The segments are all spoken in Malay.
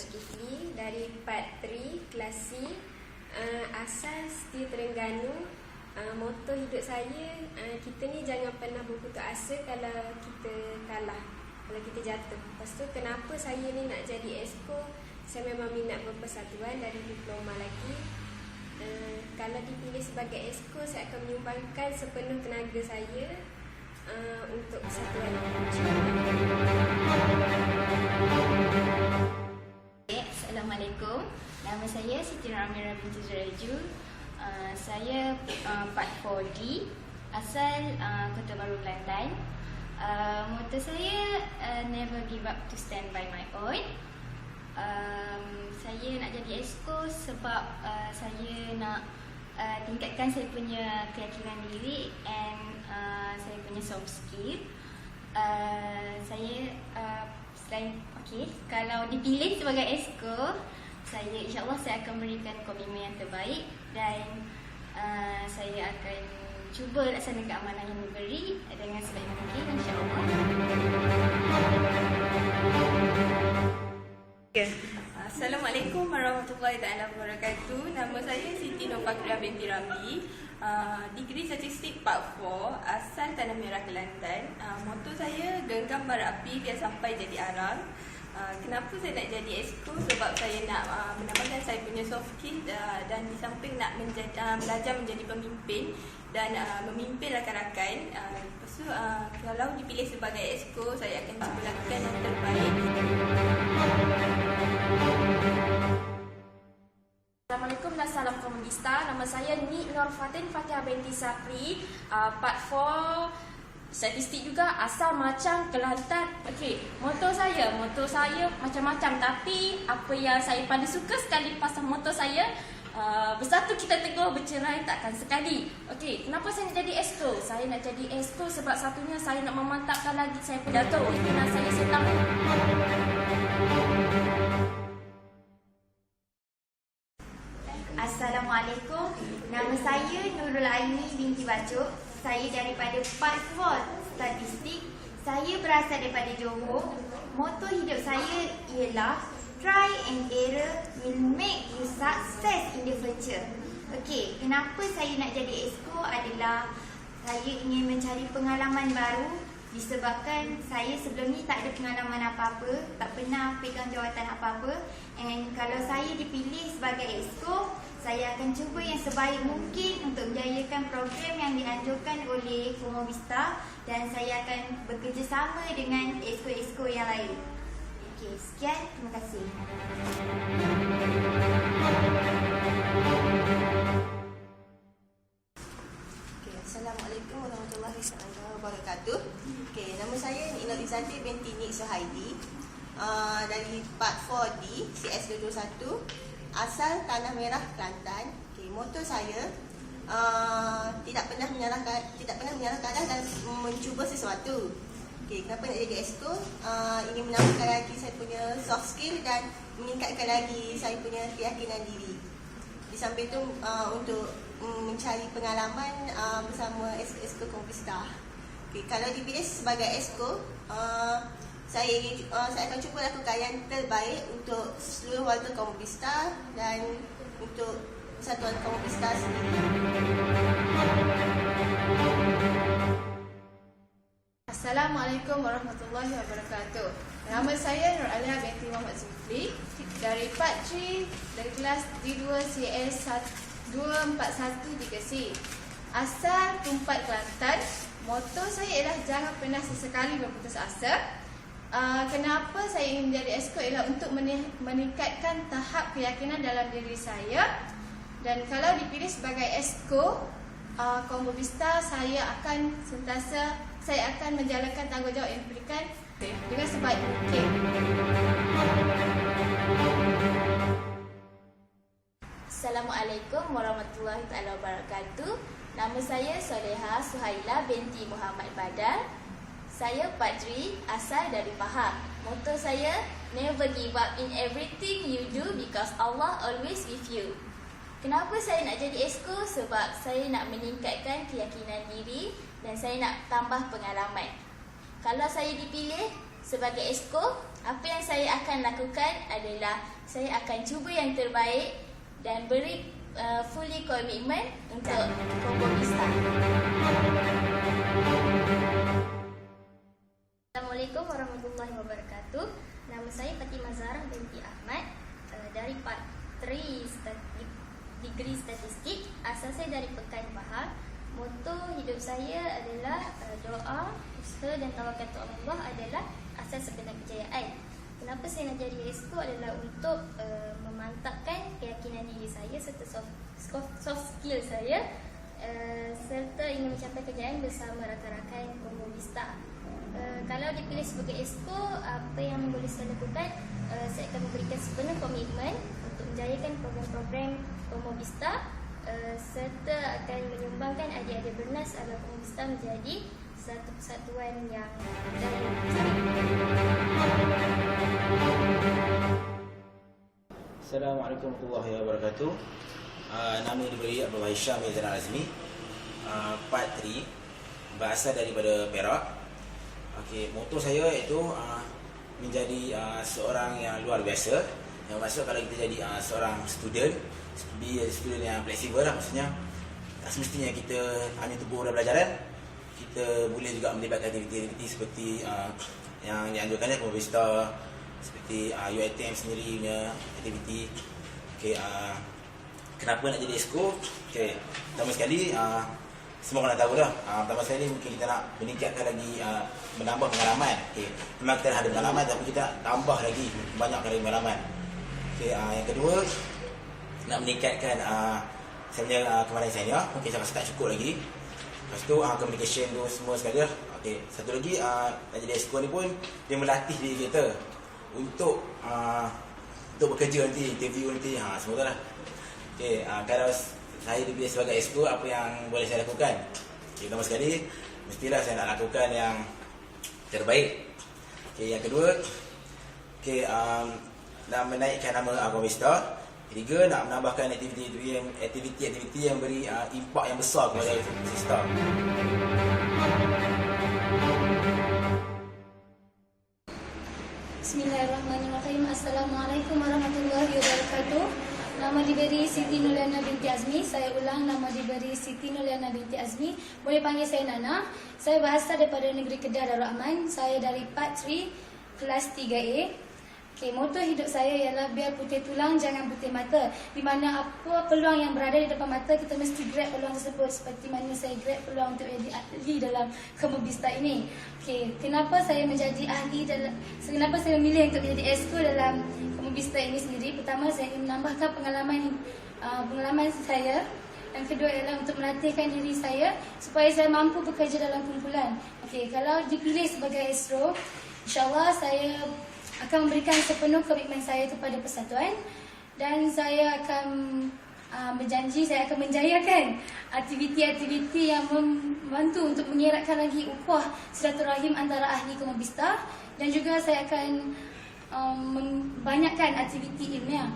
Zulkifli dari Part 3 Kelas C, asal Siti Terengganu. Moto hidup saya, kita ni jangan pernah berputus asa kalau kita kalah, kalau kita jatuh. Lepas tu kenapa saya ni nak jadi esko, saya memang minat berpersatuan dari diploma lagi. Kalau dipilih sebagai esko, saya akan menyumbangkan sepenuh tenaga saya untuk persatuan. Assalamualaikum. Nama saya Siti Ramira binti Zuraju. Saya Part 4D, asal Kota Baru, Kelantan. Moto saya never give up to stand by my own. Saya nak jadi esko sebab saya nak tingkatkan saya punya keyakinan diri and saya punya soft skill. Saya selain kalau dipilih sebagai esko, saya insyaAllah saya akan memberikan komitmen yang terbaik dan saya akan cuba laksanakan amanah yang diberi dengan sebaik mungkin, insyaAllah. Assalamualaikum warahmatullahi wabarakatuh. Nama saya Siti Nurfakriah binti Ramli, degree statistik Part 4, asal Tanah Merah, Kelantan. Moto saya genggam bara api biar sampai jadi arang. Kenapa saya nak jadi esko? Sebab saya nak menambahkan saya punya soft skill dan di samping nak belajar menjadi pemimpin dan memimpin rakan-rakan. Lepas tu kalau dipilih sebagai esko, saya akan cuba lakukan yang terbaik. Assalamualaikum dan salam komunista. Nama saya Nik Nur Fatin Fatihah binti Sapri, Part 4 statistik juga, asal Macang, Kelantan. Moto saya macam-macam, tapi apa yang saya paling suka sekali pasal moto saya, bersatu kita teguh, bercerai takkan sekali. Kenapa saya nak jadi esko? Saya nak jadi esko sebab satunya saya nak memantapkan lagi saya pidato pimpinan saya setahun. Assalamualaikum. Nama saya Nurul Aini binti Bacuk. Saya daripada Part 4 Statistik. Saya berasal daripada Johor. Moto hidup saya ialah try and error will make you success in the future. Kenapa saya nak jadi esko adalah saya ingin mencari pengalaman baru disebabkan saya sebelum ni tak ada pengalaman apa-apa, tak pernah pegang jawatan apa-apa. And kalau saya dipilih sebagai esko, saya akan cuba yang sebaik mungkin untuk menjayakan program yang dianjurkan oleh Komo Vista dan saya akan bekerjasama dengan esko-esko yang lain. Sekian, terima kasih. Assalamualaikum warahmatullahi wabarakatuh. Nama saya Nik Nolizati binti Nik Suhaidi, dari Part 4D CS221, asal Tanah Merah, Kelantan. Moto saya tidak pernah menyerah keadaan dan mencuba sesuatu. Kenapa nak jadi esko? Ingin menambahkan lagi saya punya soft skill dan meningkatkan lagi saya punya keyakinan diri. Di samping itu untuk mencari pengalaman bersama esko Komo Vista. Kalau dipilih sebagai esko, saya akan cuba lakukan yang terbaik untuk seluruh warga Komo Vista dan untuk persatuan Komo Vista sendiri. Assalamualaikum warahmatullahi wabarakatuh. Nama saya Nur Alia binti Muhammad Zulkifli dari Part 3 dari kelas D2 CS 241-3C, asal Tumpat, Kelantan. Moto saya ialah jangan pernah sesekali berputus asa. Kenapa saya ingin menjadi esko ialah untuk meningkatkan tahap keyakinan dalam diri saya. Dan kalau dipilih sebagai esko Komo Vista, saya akan menjalankan tanggungjawab yang diberikan dengan sebaik mungkin. Assalamualaikum warahmatullahi wabarakatuh. Nama saya Soleha Suhaila binti Muhammad Badal. Saya Part 3, asal dari Pahang. Moto saya, never give up in everything you do because Allah always with you. Kenapa saya nak jadi esko? Sebab saya nak meningkatkan keyakinan diri dan saya nak tambah pengalaman. Kalau saya dipilih sebagai esko, Apa yang saya akan lakukan adalah saya akan cuba yang terbaik dan beri fully commitment untuk Combo Vista. Assalamualaikum warahmatullahi wabarakatuh. Nama saya Fatimah Zarah binti Ahmad dari Part 3 Degree Statistik. Asal saya dari Pekan Pahang. Moto hidup saya adalah doa, usaha dan tawakal kepada Allah adalah asas sebenar kejayaan. Kenapa saya nak jadi EXCO adalah untuk memantapkan keyakinan diri saya serta soft skill saya serta ingin mencapai kejayaan bersama rakan-rakan Combo Vista. Kalau dipilih sebagai EXCO, apa yang boleh saya lakukan? Saya akan memberikan sepenuh komitmen untuk menjayakan program-program Combo Vista serta akan menyumbangkan adik-adik bernas agar Combo Vista menjadi satu persatuan yang Assalamualaikum warahmatullahi wabarakatuh. Nama diberi Abdul Hisham Zainal Azmi. Part 3 berasal daripada Perak. Okey, moto saya iaitu menjadi seorang yang luar biasa. Yang maksud kalau kita jadi seorang student yang fleksibel lah, maksudnya tak semestinya kita hanya tubuh dalam pelajaran. Kita boleh juga melibatkan aktiviti-aktiviti seperti yang dianjurkan Combo Vista, seperti UiTM sendiri punya aktiviti. Okay, kenapa nak jadi EXCO? Okay, pertama sekali semua orang dah tahu dah. Pertama sekali mungkin kita nak meningkatkan lagi, menambah pengalaman. Okay, memang kita dah ada pengalaman tapi kita nak tambah lagi, banyakkan lagi pengalaman. Okay, yang kedua nak meningkatkan saya punya kemahiran senior. Mungkin saya rasa tak cukup lagi. Lepas tu communication tu semua sekali lah. Okay, satu lagi nak jadi EXCO ni pun dia melatih diri kita untuk bekerja nanti, interview nanti, semua tu lah. Okay, kalau saya dipilih sebagai EXCO, apa yang boleh saya lakukan? Okay, pertama sekali mestilah saya nak lakukan yang terbaik. Okay, yang kedua, okay, nak menaikkan nama Combo Vista. Ketiga, nak menambahkan aktiviti yang beri impak yang besar kepada sistem. Bismillahirrahmanirrahim. Assalamualaikum warahmatullahi wabarakatuh. Nama diberi Siti Nurliana binti Azmi. Saya ulang, nama diberi Siti Nurliana binti Azmi. Boleh panggil saya Nana. Saya berasal daripada negeri Kedah Darul Aman. Saya dari Part 3 kelas 3A. Okay, moto hidup saya ialah biar putih tulang jangan putih mata. Di mana apa peluang yang berada di depan mata, kita mesti grab peluang tersebut. Seperti mana saya grab peluang untuk menjadi ahli dalam Combo Vista ini. Okay, kenapa saya menjadi ahli dalam, kenapa saya memilih untuk menjadi EXCO dalam Combo Vista ini sendiri? Pertama, saya ingin menambahkan pengalaman saya. Yang kedua ialah untuk melatihkan diri saya supaya saya mampu bekerja dalam kumpulan. Okay, kalau dipilih sebagai EXCO, insyaAllah saya akan memberikan sepenuh komitmen saya kepada persatuan dan saya akan berjanji saya akan menjayakan aktiviti-aktiviti yang membantu untuk mengeratkan lagi ukhuwah silaturahim antara ahli Combo Vista dan juga saya akan membanyakkan aktiviti ilmiah.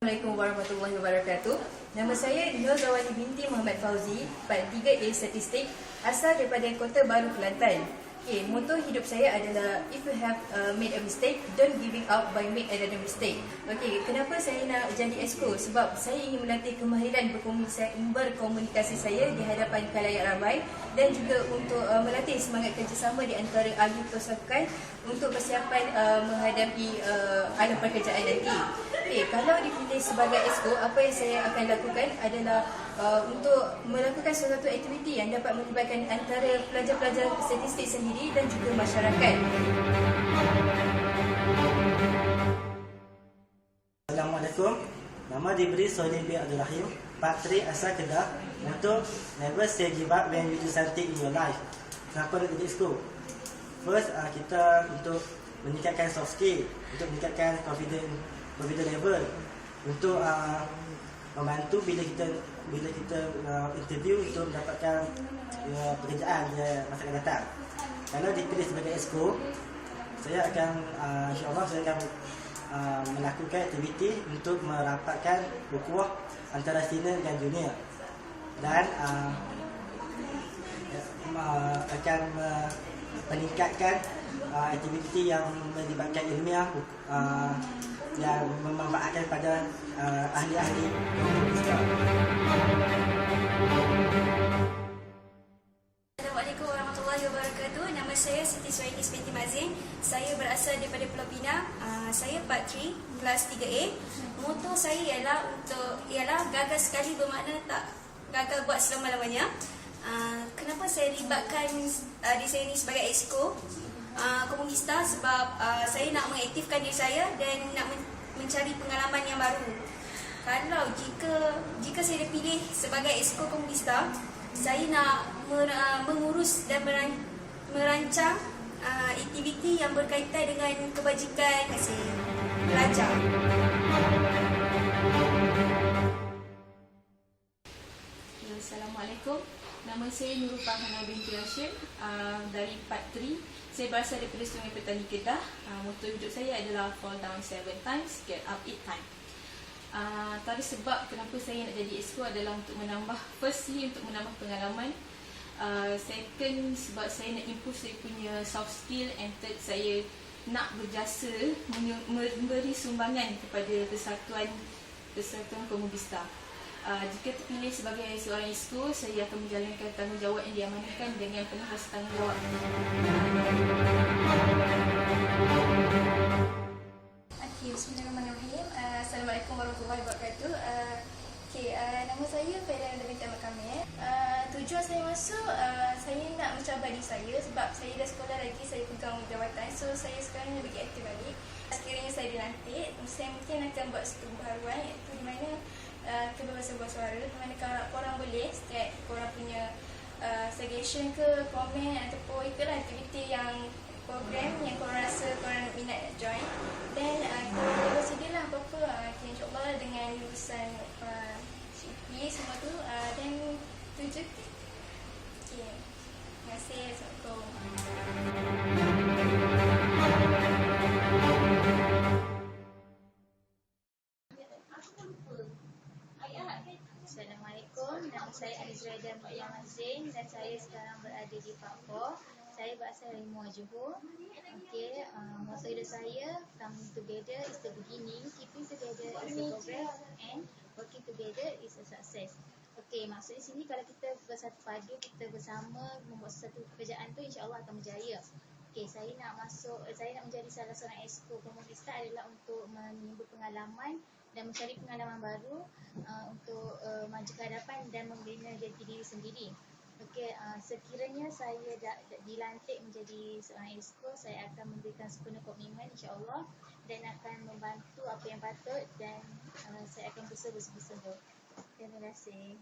Assalamualaikum warahmatullahi wabarakatuh. Nama saya Nur Zawani binti Muhammad Fauzi, Part 3A Statistik, asal daripada Kota Baru, Kelantan. Okay, moto hidup saya adalah if you have made a mistake, don't giving up by make another mistake. Okay, kenapa saya nak jadi EXCO? Sebab saya ingin melatih kemahiran berkomunikasi saya di hadapan khalayak ramai dan juga untuk melatih semangat kerjasama di antara ahli pasukan untuk persiapan menghadapi alam pekerjaan nanti. Okay, kalau dipilih sebagai EXCO, apa yang saya akan lakukan adalah untuk melakukan suatu aktiviti yang dapat melibatkan antara pelajar-pelajar statistik sendiri dan juga masyarakat. Assalamualaikum. Nama diberi Soleh bin Abdul Rahim, Part 3 asal Kedah. Moto never say give up when you do something in your life. Kenapa nak jadi EXCO? First, kita untuk meningkatkan soft skill, untuk meningkatkan confidence level, untuk membantu bila kita interview untuk mendapatkan pekerjaan di masa akan datang. Kalau dipilih sebagai EXCO, saya akan insyaAllah saya akan melakukan aktiviti untuk merapatkan ukhuwah antara senior dan junior. Dan akan meningkatkan aktiviti yang melibatkan ilmiah yang memanfaatkan pada ahli-ahli komputer. Assalamualaikum warahmatullahi wabarakatuh. Nama saya Siti Suhainis binti Mazin. Saya berasal daripada Pulau Pinang. Saya Part 3 kelas 3A. Moto saya ialah gagal sekali bermakna tak gagal buat selama-lamanya. Kenapa saya libatkan diri saya ini sebagai exco Komunista? Sebab saya nak mengaktifkan diri saya dan nak mencari pengalaman yang baru. Kalau jika saya dipilih sebagai exco Komunista, saya nak mengurus dan merancang aktiviti yang berkaitan dengan kebajikan pelajar. Assalamualaikum. Nama saya Nurul Farhana binti Hashim dari Part 3. Saya berasal daripada Sungai Petani Kedah. Moto hidup saya adalah fall down 7 times, get up 8 times. Tadi sebab kenapa saya nak jadi exco adalah untuk menambah, firstly untuk menambah pengalaman, second sebab saya nak improve saya punya soft skill, and third saya nak berjasa memberi sumbangan kepada Persatuan Komunista. Jika terpilih sebagai seorang exco, saya akan menjalankan tanggungjawab yang diamanahkan dengan penuh rasa tanggungjawab. Bismillahirrahmanirrahim. Assalamualaikum warahmatullahi wabarakatuh. Nama saya Fairan binti Ahmad Kamil. Tujuan saya masuk, saya nak mencabar diri saya sebab saya dah sekolah lagi, saya pegang jawatan. So saya sekarang nak bagi aktif balik. Sekiranya saya dilantik, saya mungkin akan buat satu pembaharuan iaitu di mana kebebasan bersuara, di mana korang boleh setiap korang punya suggestion ke, komen ataupun itulah aktiviti yang program yang korang rasa korang minat nak join, dan kita bersedialah apa-apa, insyaAllah dengan lulusan CP semua tu, dan tu je. Terima kasih. Assalamualaikum. Assalamualaikum, nama saya Alizraida Mu'ayyam Zain dan saya sekarang berada di Part 4. Saya berasal dari Muar Johor. Moto hidup saya, coming together is the beginning, keeping together is the progress, and working together is a success. Maksudnya sini kalau kita bersatu padu, kita bersama membuat sesuatu pekerjaan tu, insya-Allah akan berjaya. Saya nak menjadi salah seorang exco Komunista adalah untuk menimba pengalaman dan mencari pengalaman baru untuk maju ke hadapan dan membina jati diri sendiri. Sekiranya saya dilantik menjadi seorang exco, saya akan memberikan sepenuh komitmen insya-Allah dan akan membantu apa yang patut, dan saya akan berusaha bersungguh-sungguh. Terima kasih.